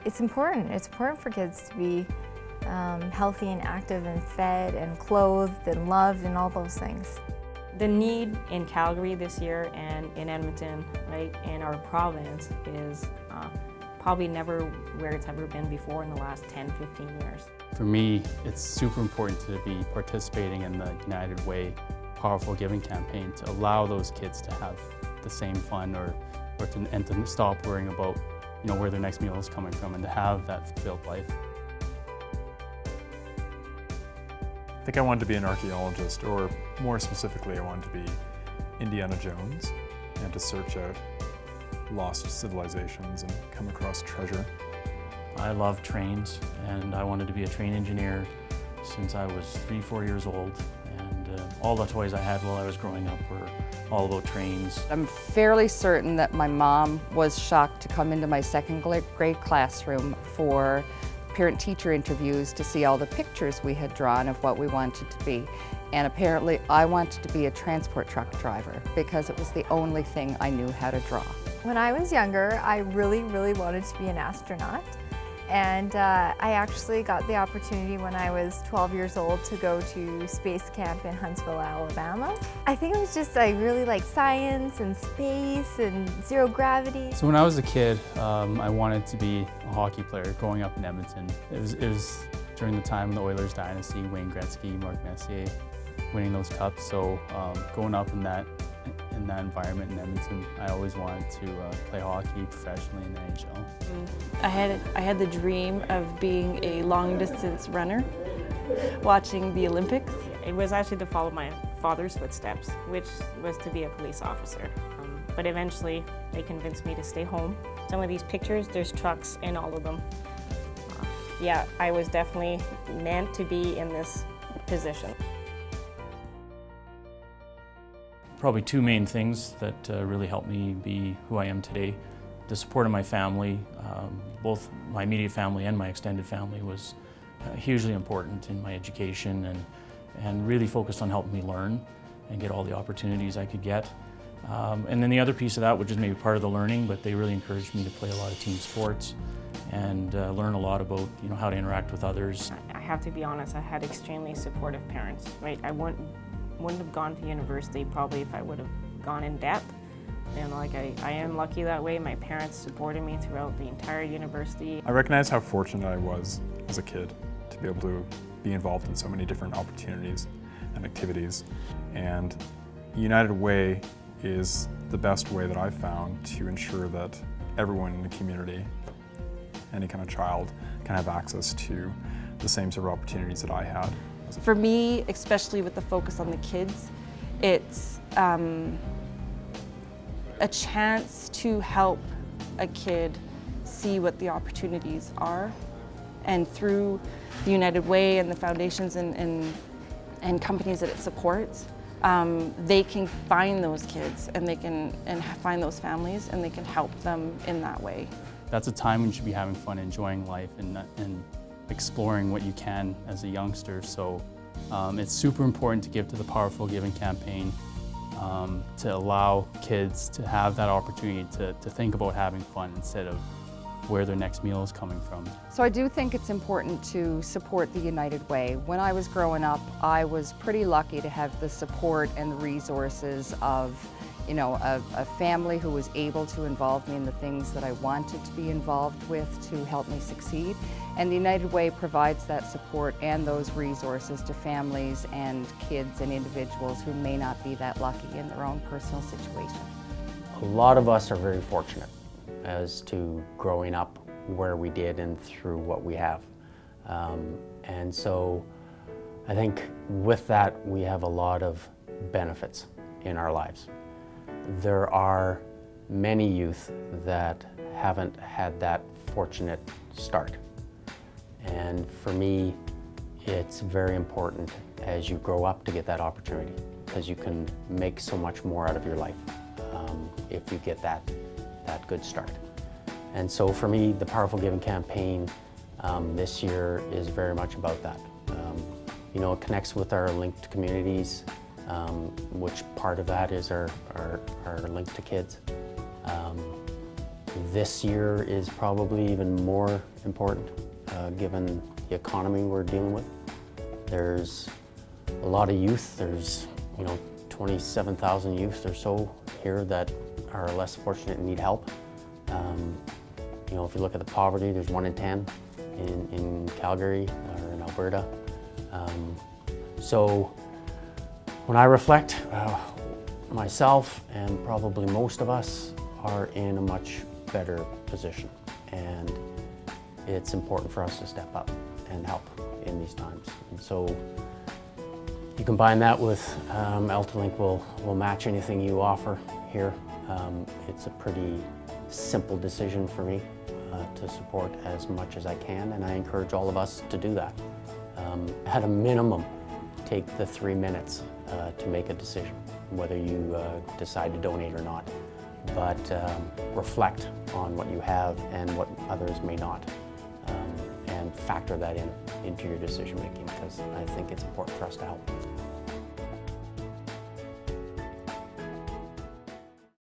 It's important. It's important for kids to be healthy and active and fed and clothed and loved and all those things. The need in Calgary this year and in Edmonton, right, in our province is probably never where it's ever been before in the last 10, 15 years. For me, it's super important to be participating in the United Way Powerful Giving campaign to allow those kids to have the same fun and to stop worrying about where their next meal is coming from and to have that fulfilled life. I think I wanted to be an archaeologist, or more specifically, I wanted to be Indiana Jones and to search out lost civilizations and come across treasure. I love trains, and I wanted to be a train engineer since I was 3-4 years old. And all the toys I had while I was growing up were all about trains. I'm fairly certain that my mom was shocked to come into my second grade classroom for parent-teacher interviews to see all the pictures we had drawn of what we wanted to be. And apparently I wanted to be a transport truck driver because it was the only thing I knew how to draw. When I was younger, I really wanted to be an astronaut. And I actually got the opportunity when I was 12 years old to go to space camp in Huntsville, Alabama. I think it was just, I really liked science and space and zero gravity. So when I was a kid, I wanted to be a hockey player growing up in Edmonton. It was during the time of the Oilers dynasty, Wayne Gretzky, Mark Messier winning those cups. So growing up in that environment in Edmonton, I always wanted to play hockey professionally in the NHL. I had the dream of being a long-distance runner, watching the Olympics. It was actually to follow my father's footsteps, which was to be a police officer. But eventually, they convinced me to stay home. Some of these pictures, there's trucks in all of them. Yeah, I was definitely meant to be in this position. Probably two main things that really helped me be who I am today. The support of my family, both my immediate family and my extended family, was hugely important in my education and really focused on helping me learn and get all the opportunities I could get. And then the other piece of that, which is maybe part of the learning, but they really encouraged me to play a lot of team sports and learn a lot about how to interact with others. I have to be honest, I had extremely supportive parents, right? I wouldn't have gone to university probably if I would have gone in debt. And I am lucky that way. My parents supported me throughout the entire university. I recognize how fortunate I was as a kid to be able to be involved in so many different opportunities and activities. And United Way is the best way that I've found to ensure that everyone in the community, any kind of child, can have access to the same sort of opportunities that I had. For me, especially with the focus on the kids, it's a chance to help a kid see what the opportunities are. And through the United Way and the foundations and companies that it supports, they can find those kids and they can find those families and they can help them in that way. That's a time when you should be having fun, enjoying life, and exploring what you can as a youngster. So it's super important to give to the Powerful Giving campaign to allow kids to have that opportunity to think about having fun instead of where their next meal is coming from. So I do think it's important to support the United Way. When I was growing up, I was pretty lucky to have the support and the resources of a family who was able to involve me in the things that I wanted to be involved with to help me succeed. And the United Way provides that support and those resources to families and kids and individuals who may not be that lucky in their own personal situation. A lot of us are very fortunate as to growing up where we did and through what we have. And so I think with that we have a lot of benefits in our lives. There are many youth that haven't had that fortunate start. And for me, it's very important as you grow up to get that opportunity, because you can make so much more out of your life if you get that good start. And so for me, the Powerful Giving campaign this year is very much about that. It connects with our linked communities, which part of that is our link to kids. this year is probably even more important given the economy we're dealing with. There's a lot of youth. There's 27,000 youth or so here that are less fortunate and need help. If you look at the poverty, there's 1 in 10 in Calgary or in Alberta. So when I reflect, myself and probably most of us are in a much better position, and it's important for us to step up and help in these times. And so you combine that with AltaLink will match anything you offer here. It's a pretty simple decision for me to support as much as I can, and I encourage all of us to do that. At a minimum, take the 3 minutes to make a decision, whether you decide to donate or not. But reflect on what you have and what others may not, and factor that into your decision making, because I think it's important for us to help.